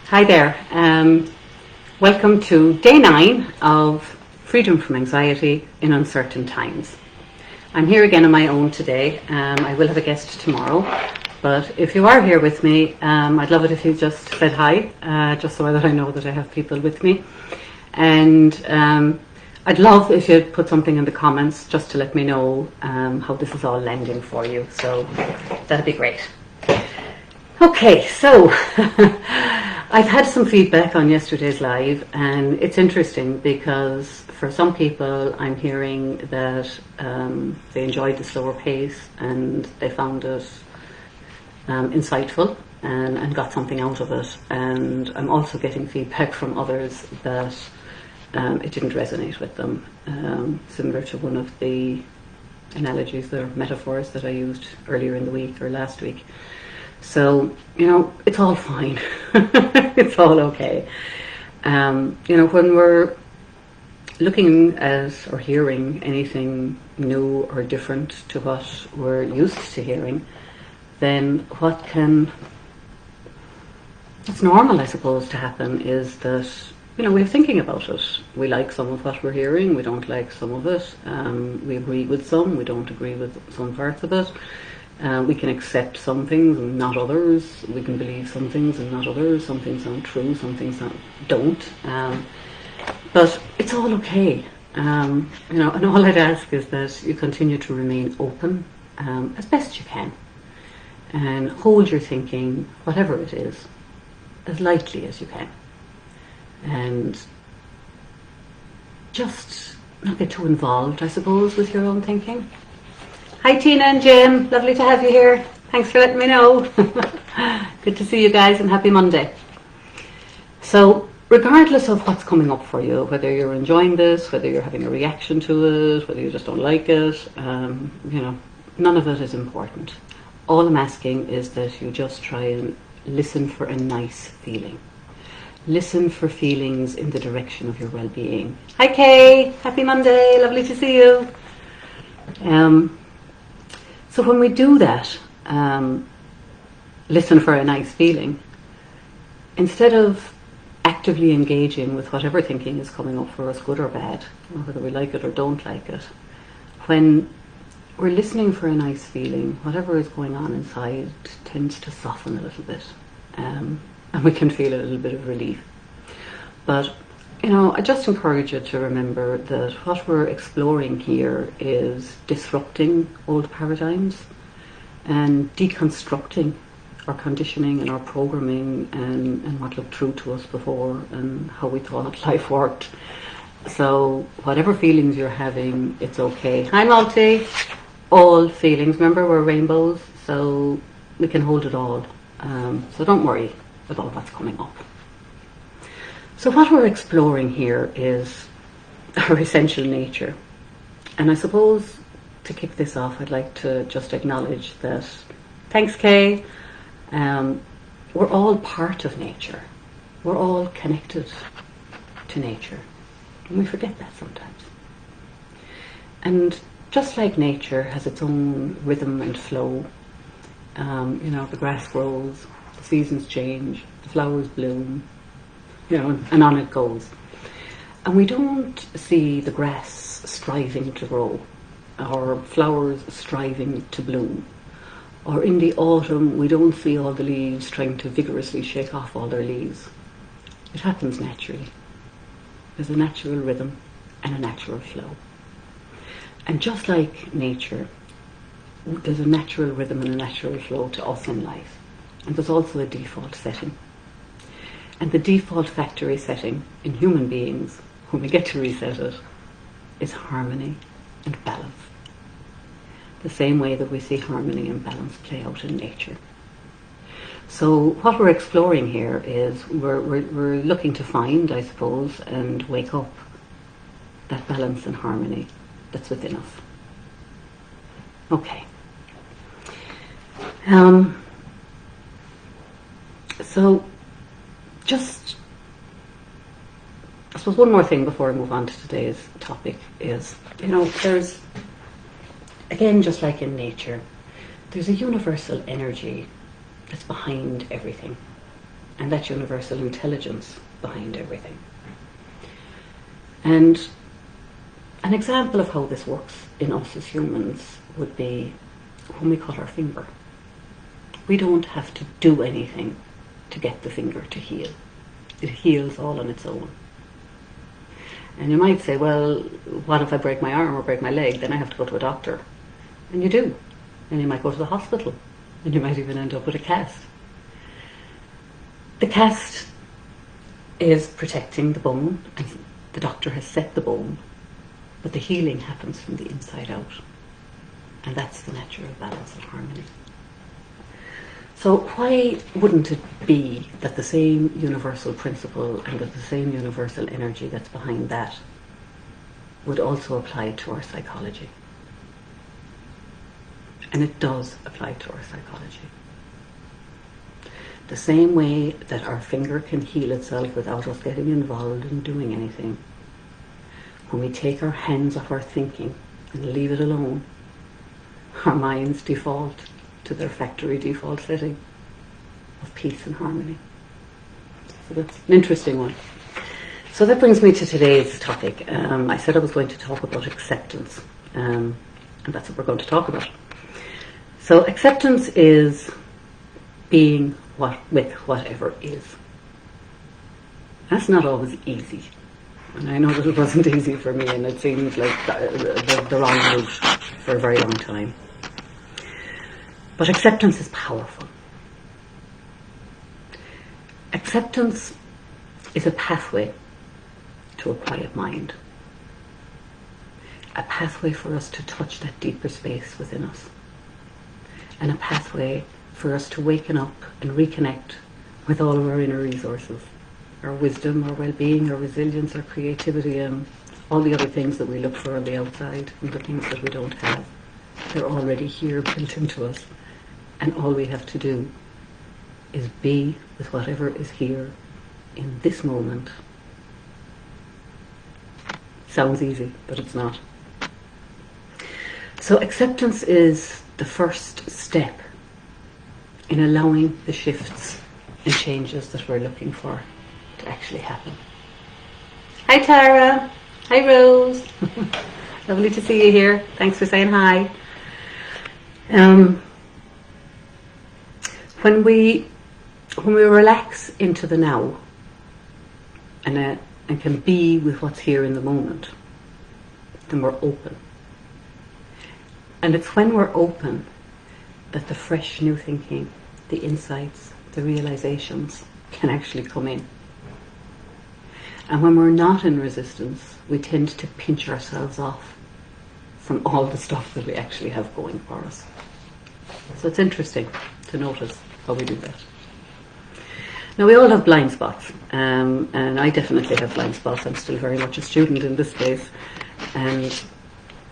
Hi there. Welcome to day 9 of Freedom from Anxiety in Uncertain Times. I'm here again on my own today. I will have a guest tomorrow, but if you are here with me, I'd love it if you just said hi, just so that I know that I have people with me. And I'd love if you'd put something in the comments just to let me know how this is all landing for you. So that'd be great. Okay, so I've had some feedback on yesterday's live, and it's interesting because for some people I'm hearing that they enjoyed the slower pace and they found it insightful and got something out of it. And I'm also getting feedback from others that it didn't resonate with them, similar to one of the analogies or metaphors that I used earlier in the week or last week. So, it's all fine. It's all okay. When we're looking at or hearing anything new or different to what we're used to hearing, then what's normal, I suppose, to happen is that, we're thinking about it. We like some of what we're hearing, we don't like some of it. We agree with some, we don't agree with some parts of it. We can accept some things and not others. We can believe some things and not others. Some things aren't true, some things don't. But it's all okay. And all I'd ask is that you continue to remain open as best you can. And hold your thinking, whatever it is, as lightly as you can. And just not get too involved, I suppose, with your own thinking. Hi Tina and Jim, lovely to have you here. Thanks for letting me know. Good to see you guys and happy Monday. So regardless of what's coming up for you, whether you're enjoying this, whether you're having a reaction to it, whether you just don't like it, none of it is important. All I'm asking is that you just try and listen for a nice feeling. Listen for feelings in the direction of your well-being. Hi Kay, happy Monday, lovely to see you. So when we do that, listen for a nice feeling, instead of actively engaging with whatever thinking is coming up for us, good or bad, or whether we like it or don't like it, when we're listening for a nice feeling, whatever is going on inside tends to soften a little bit, and we can feel a little bit of relief. But I just encourage you to remember that what we're exploring here is disrupting old paradigms and deconstructing our conditioning and our programming and what looked true to us before and how we thought life worked. So whatever feelings you're having, it's okay. Hi Malti. All feelings. Remember, we're rainbows, so we can hold it all. So don't worry about what's coming up. So what we're exploring here is our essential nature. And I suppose to kick this off, I'd like to just acknowledge that, thanks Kay, we're all part of nature. We're all connected to nature. And we forget that sometimes. And just like nature has its own rhythm and flow, the grass grows, the seasons change, the flowers bloom, and on it goes. And we don't see the grass striving to grow, or flowers striving to bloom. Or in the autumn, we don't see all the leaves trying to vigorously shake off all their leaves. It happens naturally. There's a natural rhythm and a natural flow. And just like nature, there's a natural rhythm and a natural flow to us in life. And there's also a default setting. And the default factory setting in human beings, when we get to reset it, is harmony and balance. The same way that we see harmony and balance play out in nature. So what we're exploring here is we're looking to find, I suppose, and wake up that balance and harmony that's within us. Okay. So just, I suppose one more thing before I move on to today's topic is, there's, again, just like in nature, there's a universal energy that's behind everything. and that universal intelligence behind everything. And an example of how this works in us as humans would be when we cut our finger. We don't have to do anything to get the finger to heal. It heals all on its own. And you might say, well, what if I break my arm or break my leg? Then I have to go to a doctor. And you do. And you might go to the hospital. And you might even end up with a cast. The cast is protecting the bone, and the doctor has set the bone, but the healing happens from the inside out. And that's the natural balance and harmony. So why wouldn't it be that the same universal principle and that the same universal energy that's behind that would also apply to our psychology? And it does apply to our psychology. The same way that our finger can heal itself without us getting involved in doing anything, when we take our hands off our thinking and leave it alone, our minds default to their factory default setting of peace and harmony. So that's an interesting one. So that brings me to today's topic. I said I was going to talk about acceptance, and that's what we're going to talk about. So acceptance is being with whatever is. That's not always easy. And I know that it wasn't easy for me, and it seemed like the wrong route for a very long time. But acceptance is powerful. Acceptance is a pathway to a quiet mind. A pathway for us to touch that deeper space within us. And a pathway for us to waken up and reconnect with all of our inner resources. Our wisdom, our well-being, our resilience, our creativity, and all the other things that we look for on the outside, and the things that we don't have. They're already here, built into us. And all we have to do is be with whatever is here in this moment. Sounds easy, but it's not. So acceptance is the first step in allowing the shifts and changes that we're looking for to actually happen. Hi Tara. Hi Rose. Lovely to see you here. Thanks for saying hi. When we relax into the now and can be with what's here in the moment, then we're open. And it's when we're open that the fresh new thinking, the insights, the realizations can actually come in. And when we're not in resistance, we tend to pinch ourselves off from all the stuff that we actually have going for us. So it's interesting to notice how we do that. Now we all have blind spots, and I definitely have blind spots. I'm still very much a student in this space, and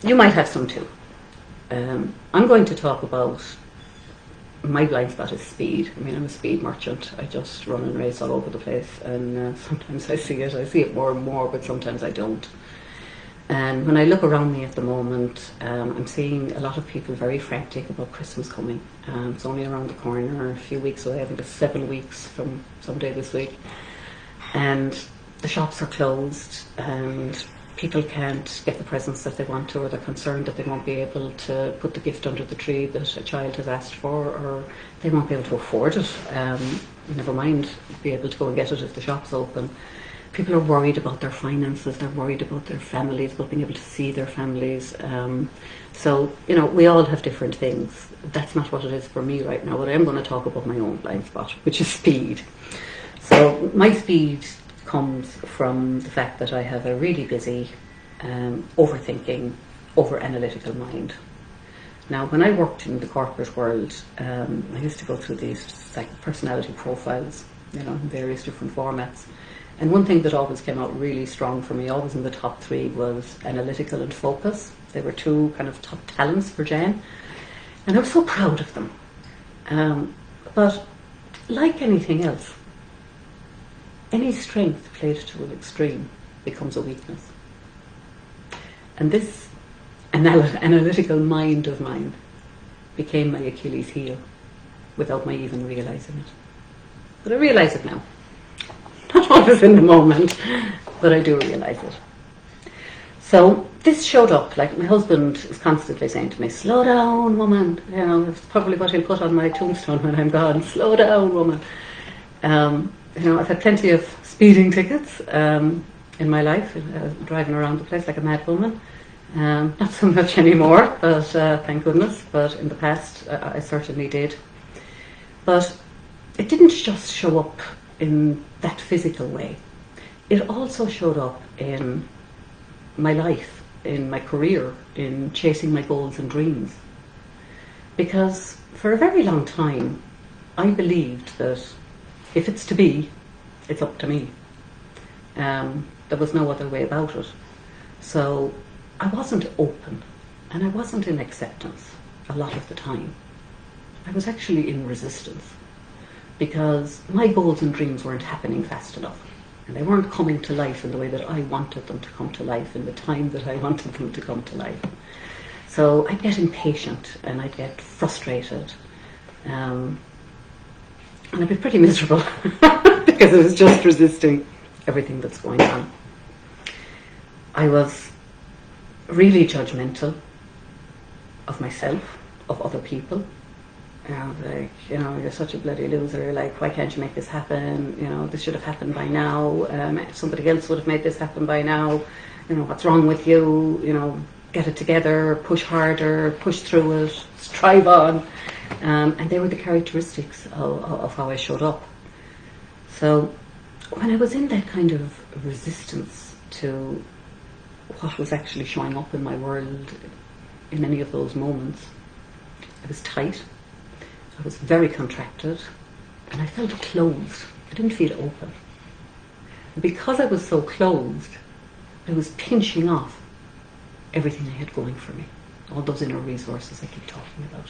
you might have some too. I'm going to talk about my blind spot is speed. I mean, I'm a speed merchant. I just run and race all over the place, and sometimes I see it more and more, but sometimes I don't. And when I look around me at the moment, I'm seeing a lot of people very frantic about Christmas coming. It's only around the corner, a few weeks away. I think it's 7 weeks from someday this week. And the shops are closed, and people can't get the presents that they want to, or they're concerned that they won't be able to put the gift under the tree that a child has asked for, or they won't be able to afford it. Never mind be able to go and get it if the shop's open. People are worried about their finances, they're worried about their families, about being able to see their families. So, we all have different things. That's not what it is for me right now, but I am going to talk about my own blind spot, which is speed. So my speed comes from the fact that I have a really busy, overthinking, over-analytical mind. Now, when I worked in the corporate world, I used to go through these personality profiles, in various different formats. And one thing that always came out really strong for me, always in the top 3, was analytical and focus. They were 2 kind of top talents for Jan. And I was so proud of them. But like anything else, any strength played to an extreme becomes a weakness. And this analytical mind of mine became my Achilles heel without my even realizing it. But I realise it now. Not always in the moment, but I do realise it. So this showed up, like my husband is constantly saying to me, slow down, woman. You know, it's probably what he'll put on my tombstone when I'm gone, slow down, woman. You know, I've had plenty of speeding tickets in my life, driving around the place like a mad woman. Not so much anymore, but thank goodness. But in the past, I certainly did. But it didn't just show up in that physical way. It also showed up in my life, in my career, in chasing my goals and dreams. Because for a very long time, I believed that if it's to be, it's up to me. There was no other way about it. So I wasn't open, and I wasn't in acceptance a lot of the time. I was actually in resistance, because my goals and dreams weren't happening fast enough, and they weren't coming to life in the way that I wanted them to come to life, in the time that I wanted them to come to life. So I'd get impatient, and I'd get frustrated, and I'd be pretty miserable because I was just resisting everything that's going on. I was really judgmental of myself, of other people. Like, you know, you're such a bloody loser, like, why can't you make this happen? You know, this should have happened by now. Somebody else would have made this happen by now. You know, what's wrong with you? You know, get it together, push harder, push through it, strive on. And they were the characteristics of how I showed up. So when I was in that kind of resistance to what was actually showing up in my world in any of those moments, I was tight, I was very contracted, and I felt closed. I didn't feel open. And because I was so closed, I was pinching off everything I had going for me, all those inner resources I keep talking about.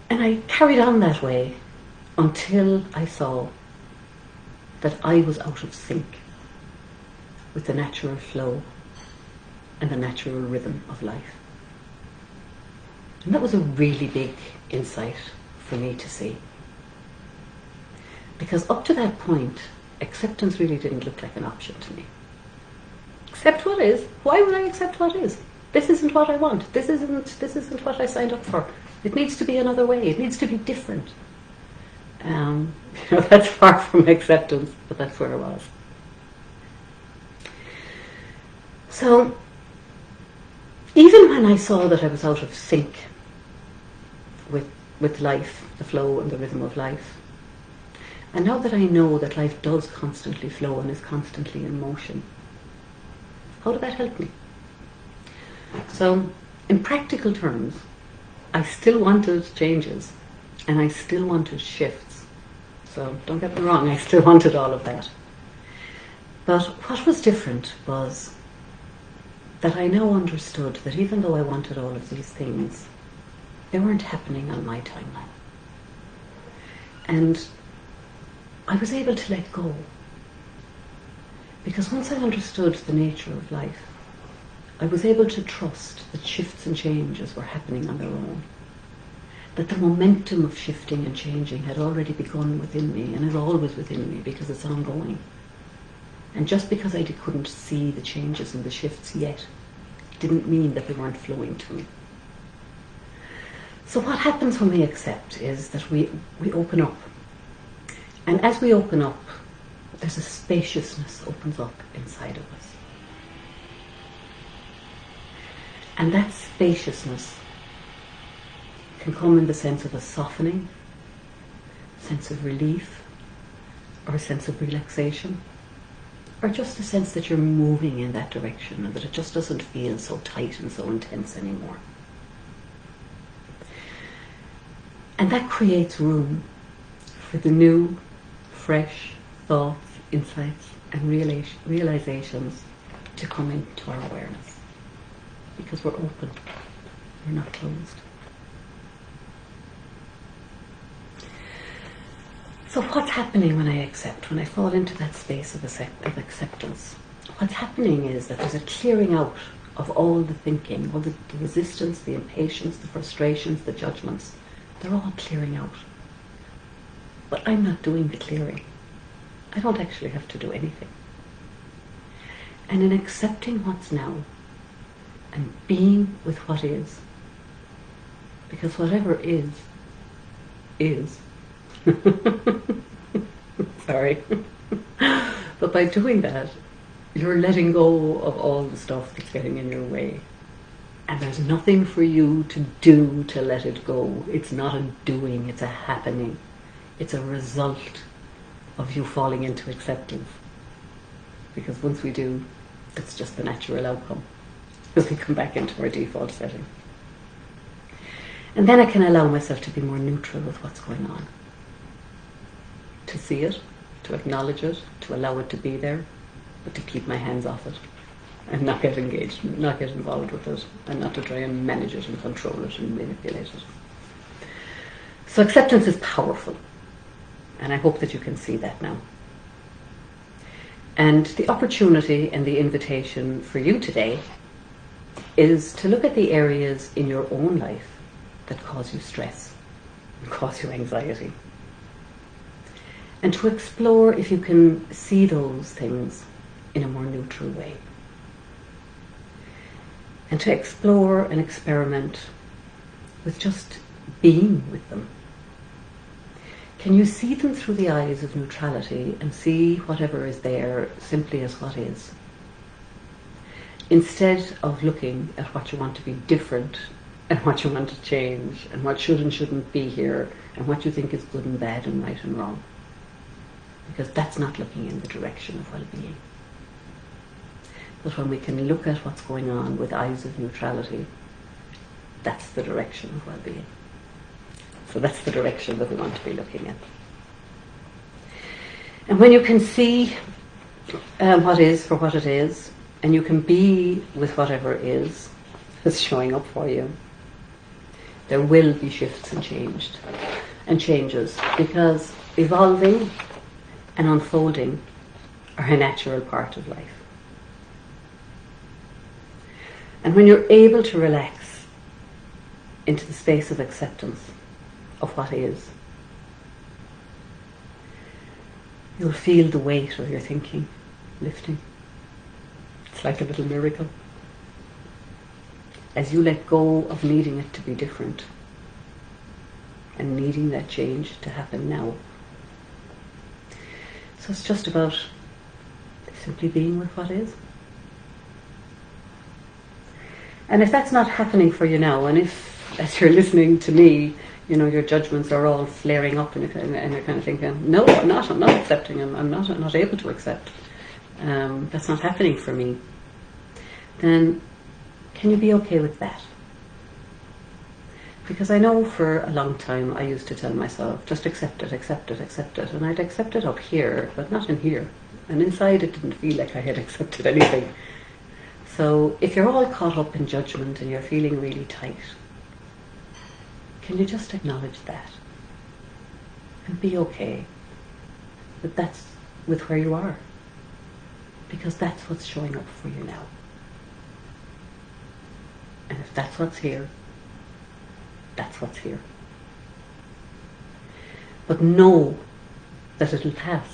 And I carried on that way until I saw that I was out of sync with the natural flow and the natural rhythm of life. And that was a really big insight for me to see. Because up to that point, acceptance really didn't look like an option to me. Accept what is? Why would I accept what is? This isn't what I want. This isn't what I signed up for. It needs to be another way. It needs to be different. That's far from acceptance, but that's where I was. So, even when I saw that I was out of sync with life, the flow and the rhythm of life, and now that I know that life does constantly flow and is constantly in motion, how did that help me? So, in practical terms, I still wanted changes, and I still wanted shifts. So don't get me wrong, I still wanted all of that. But what was different was that I now understood that even though I wanted all of these things, they weren't happening on my timeline. And I was able to let go. Because once I understood the nature of life, I was able to trust that shifts and changes were happening on their own. That the momentum of shifting and changing had already begun within me, and is always within me because it's ongoing. And just because I couldn't see the changes and the shifts yet, didn't mean that they weren't flowing to me. So what happens when we accept is that we open up. And as we open up, there's a spaciousness opens up inside of us. And that spaciousness can come in the sense of a softening, sense of relief, or a sense of relaxation, or just a sense that you're moving in that direction and that it just doesn't feel so tight and so intense anymore. And that creates room for the new, fresh thoughts, insights, and realizations to come into our awareness. Because we're open, we're not closed. So what's happening when I accept, when I fall into that space of acceptance? What's happening is that there's a clearing out of all the thinking, all the resistance, the impatience, the frustrations, the judgments. They're all clearing out. but I'm not doing the clearing. I don't actually have to do anything. And in accepting what's now and being with what is, because whatever is. Sorry. But by doing that, you're letting go of all the stuff that's getting in your way. And there's nothing for you to do to let it go. It's not a doing, it's a happening. It's a result of you falling into acceptance. Because once we do, it's just the natural outcome. Because we come back into our default setting. And then I can allow myself to be more neutral with what's going on. To see it, to acknowledge it, to allow it to be there, but to keep my hands off it. And not get engaged, not get involved with it, and not to try and manage it and control it and manipulate it. So acceptance is powerful. And I hope that you can see that now. And the opportunity and the invitation for you today is to look at the areas in your own life that cause you stress and cause you anxiety. And to explore if you can see those things in a more neutral way. And to explore and experiment with just being with them. Can you see them through the eyes of neutrality and see whatever is there simply as what is? Instead of looking at what you want to be different and what you want to change and what should and shouldn't be here and what you think is good and bad and right and wrong. Because that's not looking in the direction of well-being. But when we can look at what's going on with eyes of neutrality, that's the direction of well-being. So that's the direction that we want to be looking at. And when you can see what is for what it is, and you can be with whatever is that's showing up for you, there will be shifts and changes, because evolving and unfolding are a natural part of life. And when you're able to relax into the space of acceptance of what is, you'll feel the weight of your thinking lifting. It's like a little miracle. As you let go of needing it to be different and needing that change to happen now. So it's just about simply being with what is. And if that's not happening for you now, and if, as you're listening to me, you know, your judgments are all flaring up and you're kind of thinking, no, I'm not accepting, I'm not able to accept. That's not happening for me. Then can you be okay with that? Because I know for a long time I used to tell myself, just accept it, accept it, accept it. And I'd accept it up here, but not in here. And inside it didn't feel like I had accepted anything. So if you're all caught up in judgment and you're feeling really tight, can you just acknowledge that? And be okay that that's with where you are. Because that's what's showing up for you now. And if that's what's here, that's what's here. But know that it'll pass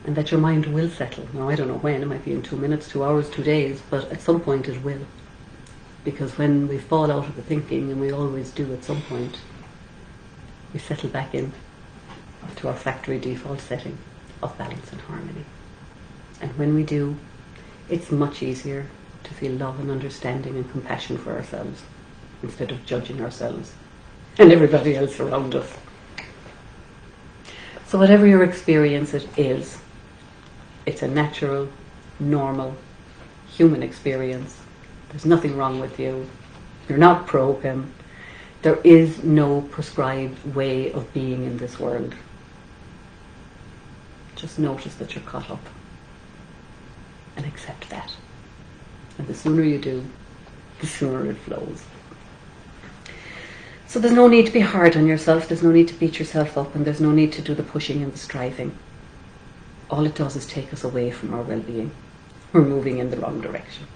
and that your mind will settle. Now, I don't know when, it might be in 2 minutes, 2 hours, 2 days, but at some point it will. Because when we fall out of the thinking, and we always do at some point, we settle back in to our factory default setting of balance and harmony. And when we do, it's much easier to feel love and understanding and compassion for ourselves instead of judging ourselves and everybody else around us. So whatever your experience it is, it's a natural, normal, human experience. There's nothing wrong with you. You're not broken. There is no prescribed way of being in this world. Just notice that you're caught up and accept that. And the sooner you do, the sooner it flows. So there's no need to be hard on yourself, there's no need to beat yourself up, and there's no need to do the pushing and the striving. All it does is take us away from our well-being. We're moving in the wrong direction.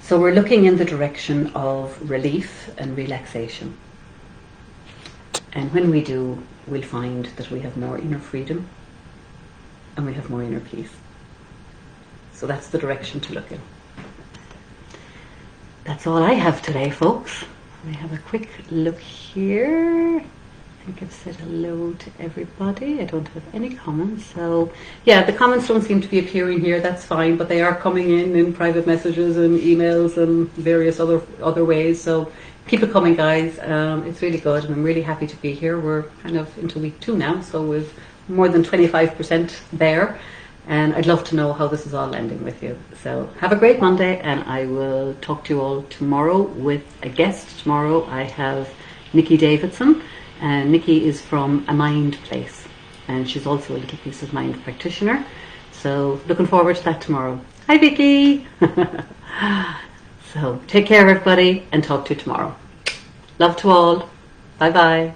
So we're looking in the direction of relief and relaxation. And when we do, we'll find that we have more inner freedom and we have more inner peace. So that's the direction to look in. That's all I have today, folks. We have a quick look here. I think I've said hello to everybody. I don't have any comments. So yeah, the comments don't seem to be appearing here. That's fine, but they are coming in private messages and emails and various other ways. So keep it coming, guys. It's really good, and I'm really happy to be here. We're kind of into week 2 now, so we've more than 25% there. And I'd love to know how this is all landing with you. So have a great Monday, and I will talk to you all tomorrow with a guest. Tomorrow I have Nikki Davidson, and Nikki is from A Mind Place, and she's also a Little Peace of Mind practitioner. So looking forward to that tomorrow. Hi, Vicky. So take care, everybody, and talk to you tomorrow. Love to all. Bye-bye.